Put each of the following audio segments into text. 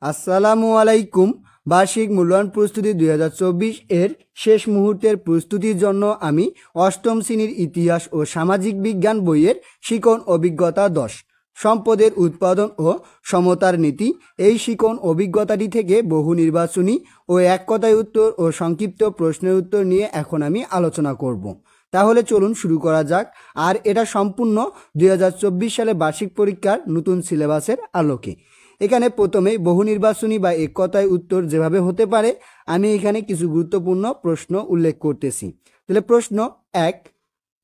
আসসালামু আলাইকুম। বার্ষিক মূল্যায়ন প্রস্তুতি 2024 এর শেষ মুহূর্তের প্রস্তুতির জন্য আমি অষ্টম শ্রেণীর ইতিহাস ও সামাজিক বিজ্ঞান বইয়ের শিখন অভিজ্ঞতা 10 সম্পদের উৎপাদন ও সমতার নীতি এই শিখন অভিজ্ঞতাটি থেকে বহু নির্বাচনী ও এক কথায় উত্তর ও সংক্ষিপ্ত প্রশ্নের উত্তর নিয়ে এখন আমি আলোচনা করব। তাহলে চলুন শুরু করা যাক। আর এটা সম্পূর্ণ 2024 সালে বার্ষিক পরীক্ষার নতুন সিলেবাসের আলোকে। এখানে প্রথমে বহু নির্বাচনী বা এক কথায় উত্তর যেভাবে হতে পারে আমি এখানে কিছু গুরুত্বপূর্ণ প্রশ্ন উল্লেখ করতেছি। তাহলে প্রশ্ন 1,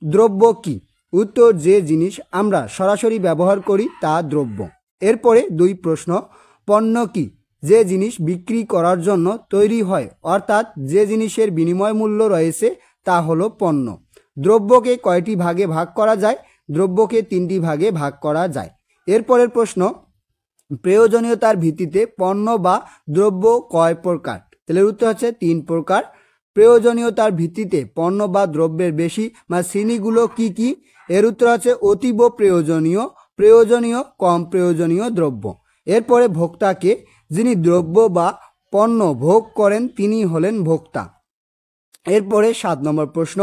দ্রব্য কি? উত্তর, যে জিনিস আমরা সরাসরি ব্যবহার করি তা দ্রব্য। এরপরে 2 প্রশ্ন, পণ্য কি? যে জিনিস বিক্রি করার জন্য তৈরি হয়, অর্থাৎ যে জিনিসের বিনিময় মূল্য রয়েছে তা হলো পণ্য। দ্রব্যকে কয়টি ভাগে ভাগ করা যায়? দ্রব্যকে 3টি ভাগে ভাগ করা যায়। এরপরের প্রশ্ন, প্রয়োজনীয়তার ভিত্তিতে পণ্য বা দ্রব্য কয় প্রকার? তাহলে উত্তর হচ্ছে 3 প্রকার। প্রয়োজনীয়তার ভিত্তিতে পণ্য বা দ্রব্যের বেশি বা শ্রেণীগুলো কি কি? এর উত্তর হচ্ছে অতীব প্রয়োজনীয়, প্রয়োজনীয়, কম প্রয়োজনীয় দ্রব্য। এরপরে ভোক্তাকে, যিনি দ্রব্য বা পণ্য ভোগ করেন তিনি হলেন ভোক্তা। এরপরে 7 নম্বর প্রশ্ন,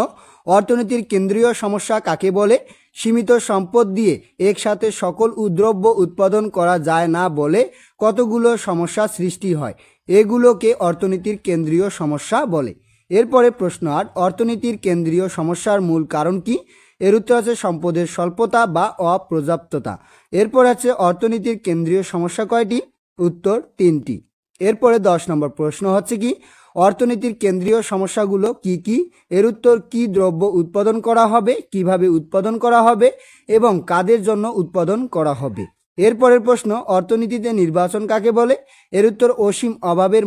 অর্থনীতির কেন্দ্রীয় সমস্যা কাকে বলে? সীমিত সম্পদ দিয়ে একসাথে সকল দ্রব্য উৎপাদন করা যায় না বলে কতগুলো সমস্যা সৃষ্টি হয়, এগুলোকে অর্থনীতির কেন্দ্রীয় সমস্যা বলে। এরপরে প্রশ্ন 8, অর্থনীতির কেন্দ্রীয় সমস্যার মূল কারণ কি? এর উত্তর আছে সম্পদের স্বল্পতা বা অপর্যাপ্ততা। এরপর আছে অর্থনীতির কেন্দ্রীয় সমস্যা কয়টি? উত্তর 3টি। এরপরে 10 নম্বর প্রশ্ন হচ্ছে কি, অর্থনীতির কেন্দ্রীয় সমস্যাগুলো কি কি? এর উত্তর, কি দ্রব্য উৎপাদন করা হবে, কিভাবে উৎপাদন করা হবে এবং কাদের জন্য উৎপাদন করা হবে। এরপরের প্রশ্ন, অর্থনীতিতে নির্বাচন কাকে বলে? এর উত্তর, অসীম অভাবের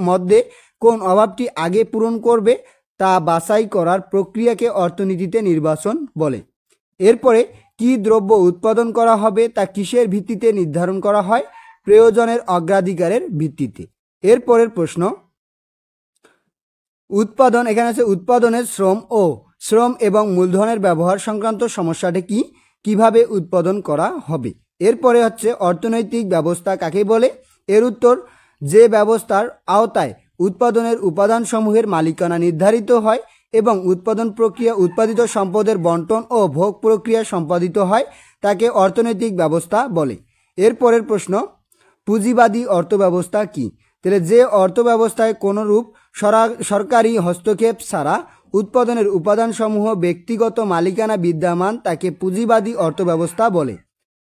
মধ্যে কোন অভাবটি আগে পূরণ করবে তা বাছাই করার প্রক্রিয়াকে অর্থনীতিতে নির্বাচন বলে। এরপরে কি দ্রব্য উৎপাদন করা হবে তা কিসের ভিত্তিতে নির্ধারণ করা হয়? প্রয়োজনের অগ্রাধিকারের ভিত্তিতে। এরপরের প্রশ্ন, উৎপাদন, এখানে আছে উৎপাদনের শ্রম এবং মূলধনের ব্যবহার সংক্রান্ত সমস্যাটি কি? কিভাবে উৎপাদন করা হবে। এরপরে হচ্ছে অর্থনৈতিক ব্যবস্থা কাকে বলে? এর উত্তর, যে ব্যবস্থার আওতায় উৎপাদনের উপাদানসমূহের মালিকানা নির্ধারিত হয় এবং উৎপাদন প্রক্রিয়া উৎপাদিত সম্পদের বন্টন ও ভোগ প্রক্রিয়া সম্পাদিত হয় তাকে অর্থনৈতিক ব্যবস্থা বলে। এরপরের প্রশ্ন, পুঁজিবাদী অর্থব্যবস্থা কি? তাহলে যে অর্থব্যবস্থায় কোনোরূপ সরকারি হস্তক্ষেপ ছাড়া উৎপাদনের উপাদানসমূহ ব্যক্তিগত মালিকানা বিদ্যমান তাকে পুঁজিবাদী অর্থব্যবস্থা বলে।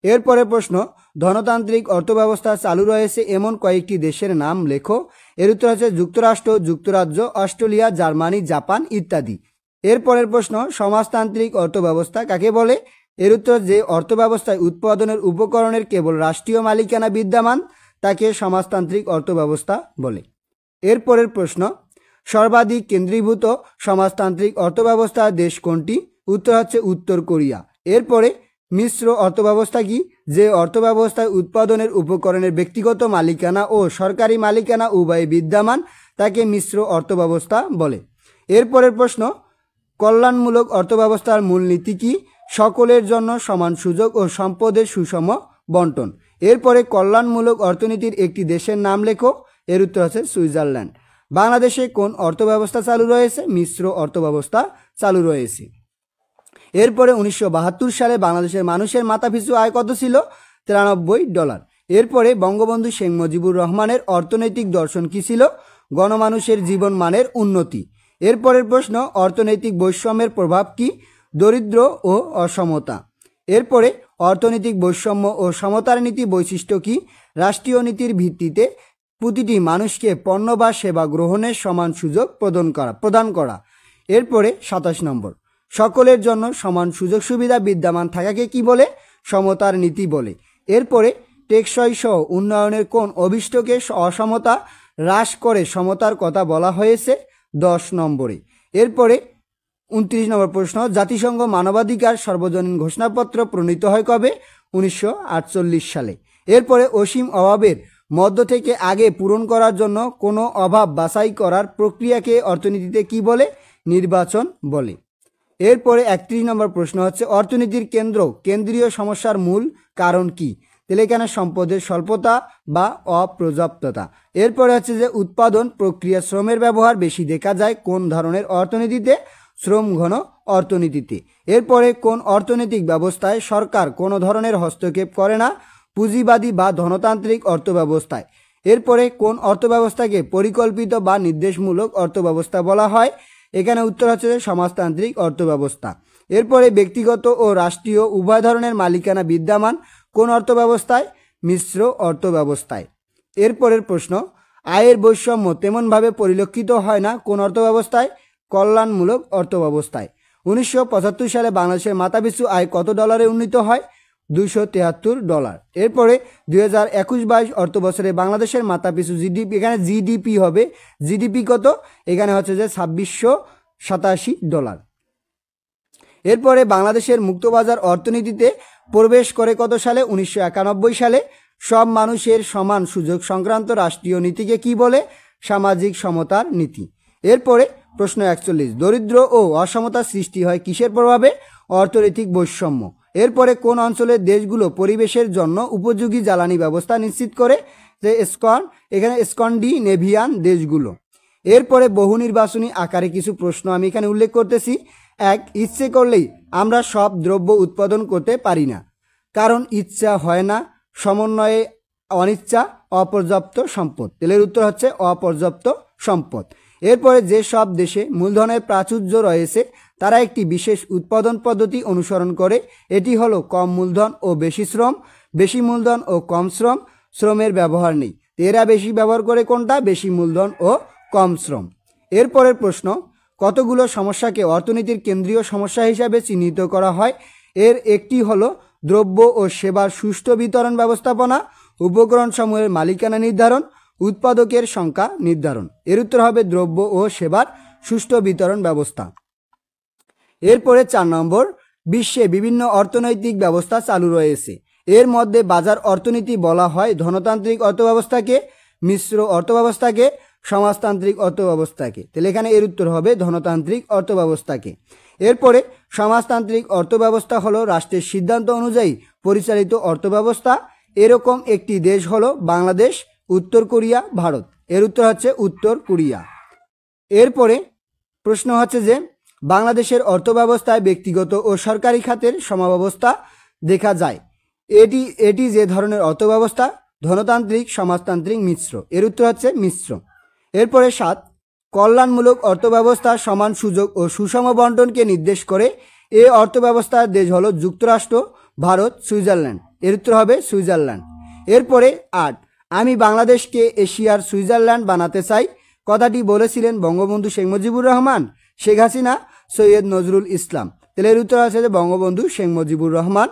এরপরে প্রশ্ন, ধনতান্ত্রিক অর্থব্যবস্থা চালু রয়েছে এমন কয়েকটি দেশের নাম লেখো। এর উত্তর হচ্ছে যুক্তরাষ্ট্র, যুক্তরাজ্য, অস্ট্রেলিয়া, জার্মানি, জাপান ইত্যাদি। এরপরের প্রশ্ন, সমাজতান্ত্রিক অর্থব্যবস্থা কাকে বলে? এর উত্তর, যে অর্থব্যবস্থায় উৎপাদনের উপকরণের কেবল রাষ্ট্রীয় মালিকানা বিদ্যমান তাকে সমাজতান্ত্রিক অর্থব্যবস্থা বলে। এরপরের প্রশ্ন, সর্বাধিক কেন্দ্রীভূত সমাজতান্ত্রিক অর্থব্যবস্থার দেশ কোনটি? উত্তর হচ্ছে উত্তর কোরিয়া। এরপরে মিশ্র অর্থব্যবস্থা কি? যে অর্থব্যবস্থায় উৎপাদনের উপকরণের ব্যক্তিগত মালিকানা ও সরকারি মালিকানা উভয় বিদ্যমান তাকে মিশ্র অর্থব্যবস্থা বলে। এরপরের প্রশ্ন, কল্যাণমূলক অর্থব্যবস্থার মূলনীতি কি? সকলের জন্য সমান সুযোগ ও সম্পদের সুষম বন্টন। এরপরে কল্যাণমূলক অর্থনীতির একটি দেশের নাম লেখো। এর উত্তর হচ্ছে সুইজারল্যান্ড। বাংলাদেশে কোন অর্থব্যবস্থা চালু রয়েছে? মিশ্র অর্থব্যবস্থা চালু রয়েছে। এরপরে 1972 সালে বাংলাদেশের মানুষের মাথাপিছু আয় কত ছিল? $93। এরপরে বঙ্গবন্ধু শেখ মুজিবুর রহমানের অর্থনৈতিক দর্শন কি ছিল? গণমানুষের জীবন মানের উন্নতি। এরপরের প্রশ্ন, অর্থনৈতিক বৈষম্যের প্রভাব কি? দরিদ্র ও অসমতা। এরপরে অর্থনৈতিক বৈষম্য ও সমতার নীতি বৈশিষ্ট্য কি? রাষ্ট্রীয় নীতির ভিত্তিতে প্রতিটি মানুষকে পণ্য বা সেবা গ্রহণের সমান সুযোগ প্রদান করা। এরপরে 27 নম্বর, সকলের জন্য সমান সুযোগ সুবিধা বিদ্যমান থাকাকে কি বলে? সমতার নীতি বলে। এরপরে টেকসই সহ উন্নয়নের কোন অভিষ্টকে অসমতা হ্রাস করে সমতার কথা বলা হয়েছে? 10 নম্বরে। এরপরে 29 নম্বর প্রশ্ন, জাতিসংঘ মানবাধিকার সর্বজনীন ঘোষণাপত্র প্রণীত হয় কবে? 1948 সালে। এরপরে অসীম অভাবের মধ্য থেকে আগে পূরণ করার জন্য কোনো অভাব বাছাই করার প্রক্রিয়াকে অর্থনীতিতে কি বলে? নির্বাচন বলে। এরপরে 31 নম্বর প্রশ্ন হচ্ছে, অর্থনীতির কেন্দ্রীয় সমস্যার মূল কারণ কি? তাহলে এখানে সম্পদের স্বল্পতা বা অপর্যাপ্ততা। এরপরে হচ্ছে যে উৎপাদন প্রক্রিয়া শ্রমের ব্যবহার বেশি দেখা যায় কোন ধরনের অর্থনীতিতে? শ্রম ঘন অর্থনীতিতে। এরপরে কোন অর্থনৈতিক ব্যবস্থায় সরকার কোনো ধরনের হস্তক্ষেপ করে না? পুঁজিবাদী বা ধনতান্ত্রিক অর্থব্যবস্থায়। এরপরে কোন অর্থব্যবস্থাকে পরিকল্পিত বা নির্দেশমূলক অর্থব্যবস্থা বলা হয়? এখানে উত্তর হচ্ছে সমাজতান্ত্রিক অর্থব্যবস্থা। এরপরে ব্যক্তিগত ও রাষ্ট্রীয় উভয় ধরনের মালিকানা বিদ্যমান কোন অর্থব্যবস্থায়? মিশ্র অর্থব্যবস্থায়। এরপরের প্রশ্ন, আয়ের বৈষম্য তেমনভাবে পরিলক্ষিত হয় না কোন অর্থব্যবস্থায়? কল্যাণমূলক অর্থব্যবস্থায়। 1975 সালে বাংলাদেশের মাথাপিছু আয় কত ডলারে উন্নীত হয়? $273। এরপরে 2021-22 অর্থ বছরে বাংলাদেশের মাথাপিছু জিডিপি, এখানে জিডিপি হবে, জিডিপি কত? এখানে হচ্ছে যে $2687। এরপরে বাংলাদেশের মুক্তবাজার অর্থনীতিতে প্রবেশ করে কত সালে? 1991 সালে। সব মানুষের সমান সুযোগ সংক্রান্ত রাষ্ট্রীয় নীতিকে কি বলে? সামাজিক সমতার নীতি। এরপরে প্রশ্ন 41, দরিদ্র ও অসমতা সৃষ্টি হয় কিসের প্রভাবে? অর্থনৈতিক বৈষম্য। এরপরে কোন অঞ্চলের দেশগুলো পরিবেশের জন্য উপযোগী জ্বালানি ব্যবস্থা নিশ্চিত করে? যে এখানে স্কন্ডিনেভিয়ান দেশগুলো। এরপরে বহু নির্বাচনী আকারে কিছু প্রশ্ন আমি এখানে উল্লেখ করতেছি। এক, ইচ্ছে করলেই আমরা সব দ্রব্য উৎপাদন করতে পারি না, কারণ ইচ্ছা হয় না, সমন্বয়ে অনিচ্ছা, অপর্যাপ্ত সম্পদ। তেলের উত্তর হচ্ছে অপর্যাপ্ত সম্পদ। এরপরে যে সব দেশে মূলধনের প্রাচুর্য রয়েছে তারা একটি বিশেষ উৎপাদন পদ্ধতি অনুসরণ করে, এটি হলো কম মূলধন ও বেশি শ্রম, বেশি মূলধন ও কম শ্রম, শ্রমের ব্যবহার নেই। এরা বেশি ব্যবহার করে কোনটা? বেশি মূলধন ও কম শ্রম। এরপরের প্রশ্ন, কতগুলো সমস্যাকে অর্থনীতির কেন্দ্রীয় সমস্যা হিসাবে চিহ্নিত করা হয়? এর একটি হলো দ্রব্য ও সেবার সুষ্ঠু বিতরণ ব্যবস্থাপনা, উপকরণ সমূহের মালিকানা নির্ধারণ, উৎপাদকের সংখ্যা নির্ধারণ। এর উত্তর হবে দ্রব্য ও সেবার সুষ্ঠু বিতরণ ব্যবস্থা। এরপরে 4 নম্বর, বিশ্বে বিভিন্ন অর্থনৈতিক ব্যবস্থা চালু রয়েছে, এর মধ্যে বাজার অর্থনীতি বলা হয় ধনতান্ত্রিক অর্থব্যবস্থাকে, মিশ্র অর্থব্যবস্থাকে, সমাজতান্ত্রিক অর্থব্যবস্থাকে। তাহলে এখানে এর উত্তর হবে ধনতান্ত্রিক অর্থব্যবস্থাকে। এরপরে সমাজতান্ত্রিক অর্থব্যবস্থা হলো রাষ্ট্রের সিদ্ধান্ত অনুযায়ী পরিচালিত অর্থব্যবস্থা। এরকম একটি দেশ হলো বাংলাদেশ, উত্তর কোরিয়া, ভারত। এর উত্তর হচ্ছে উত্তর কোরিয়া। এরপরে প্রশ্ন হচ্ছে যে বাংলাদেশের অর্থব্যবস্থায় ব্যক্তিগত ও সরকারি খাতের সমাবস্থা দেখা যায়, এটি যে ধরনের অর্থব্যবস্থা? ধনতান্ত্রিক, সমাজতান্ত্রিক, মিশ্র। এর উত্তর হচ্ছে মিশ্র। এরপরে 7, কল্যাণমূলক অর্থব্যবস্থা সমান সুযোগ ও সুষম বন্টনকে নির্দেশ করে। এই অর্থব্যবস্থার দেশ হলো যুক্তরাষ্ট্র, ভারত, সুইজারল্যান্ড। এর উত্তর হবে সুইজারল্যান্ড। এরপরে 8, আমি বাংলাদেশকে এশিয়ার সুইজারল্যান্ড বানাতে চাই, কথাটি বলেছিলেন বঙ্গবন্ধু শেখ মুজিবুর রহমান, শেখ হাসিনা, সৈয়দ নজরুল ইসলাম। তাহলে এর উত্তর আছে যে বঙ্গবন্ধু শেখ মুজিবুর রহমান।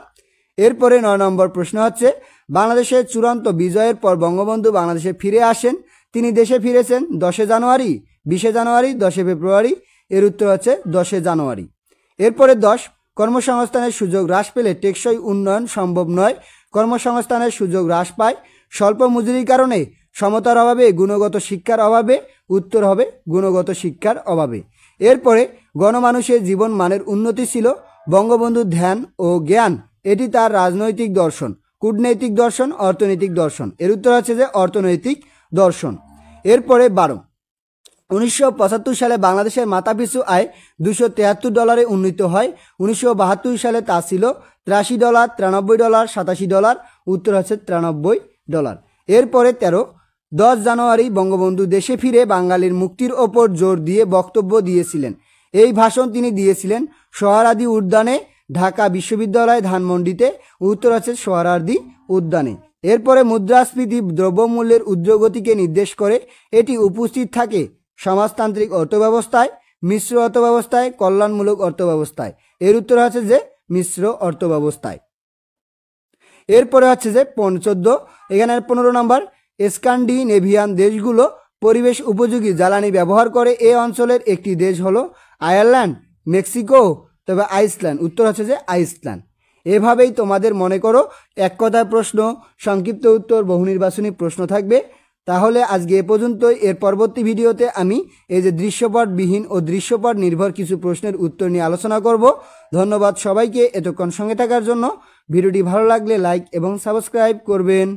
এরপরে 9 নম্বর প্রশ্ন হচ্ছে, বাংলাদেশের চূড়ান্ত বিজয়ের পর বঙ্গবন্ধু বাংলাদেশে ফিরে আসেন, তিনি দেশে ফিরেছেন 10 জানুয়ারি, 20 জানুয়ারি, 10 ফেব্রুয়ারি। এর উত্তর হচ্ছে 10 জানুয়ারি। এরপরে 10, কর্মসংস্থানের সুযোগ হ্রাস পেলে টেকসই উন্নয়ন সম্ভব নয়, কর্মসংস্থানের সুযোগ হ্রাস পায় স্বল্প মজুরির কারণে, সমতার অভাবে, গুণগত শিক্ষার অভাবে। উত্তর হবে গুণগত শিক্ষার অভাবে। এরপরে গণমানুষের জীবন মানের উন্নতি ছিল বঙ্গবন্ধুর ধ্যান ও জ্ঞান, এটি তার রাজনৈতিক দর্শন, কূটনৈতিক দর্শন, অর্থনৈতিক দর্শন। এর উত্তর হচ্ছে যে অর্থনৈতিক দর্শন। এরপরে 12, 1975 সালে বাংলাদেশের মাথাপিছু আয় $273 উন্নীত হয়। 1972 সালে তা ছিল $83, $93, $87। উত্তর হচ্ছে $93। এরপরে 13, 10 জানুয়ারি বঙ্গবন্ধু দেশে ফিরে বাঙালির মুক্তির ওপর জোর দিয়ে বক্তব্য দিয়েছিলেন। এই ভাষণ তিনি দিয়েছিলেন সোহরাওয়ার্দী উদ্যানে, ঢাকা বিশ্ববিদ্যালয়, ধানমন্ডিতে। উত্তর হচ্ছে সোহরাওয়ার্দী উদ্যানে। এরপরে মুদ্রাস্ফীতি দ্রব্যমূল্যের ঊর্ধ্বগতিকে নির্দেশ করে, এটি উপস্থিত থাকে সমাজতান্ত্রিক অর্থব্যবস্থায়, মিশ্র অর্থব্যবস্থায়, কল্যাণমূলক অর্থব্যবস্থায়। এর উত্তর হচ্ছে যে মিশ্র অর্থব্যবস্থায়। এরপরে হচ্ছে যে 14, এখানে 15 নম্বর, স্ক্যান্ডিনেভিয়ান দেশগুলো পরিবেশ উপযোগী জ্বালানি ব্যবহার করে, এ অঞ্চলের একটি দেশ হলো আয়ারল্যান্ড, মেক্সিকো, তবে আইসল্যান্ড। উত্তর হচ্ছে যে আইসল্যান্ড। এভাবেই তোমাদের মনে করো এক কথায় প্রশ্ন, সংক্ষিপ্ত উত্তর, বহু নির্বাচনী প্রশ্ন থাকবে। তাহলে আজকে এ পর্যন্তই। এর পরবর্তী ভিডিওতে আমি এই যে দৃশ্যপটবিহীন ও দৃশ্যপট নির্ভর কিছু প্রশ্নের উত্তর নিয়ে আলোচনা করব। ধন্যবাদ সবাইকে এতক্ষণ সঙ্গে থাকার জন্য। ভিডিওটি ভালো লাগলে লাইক এবং সাবস্ক্রাইব করবেন।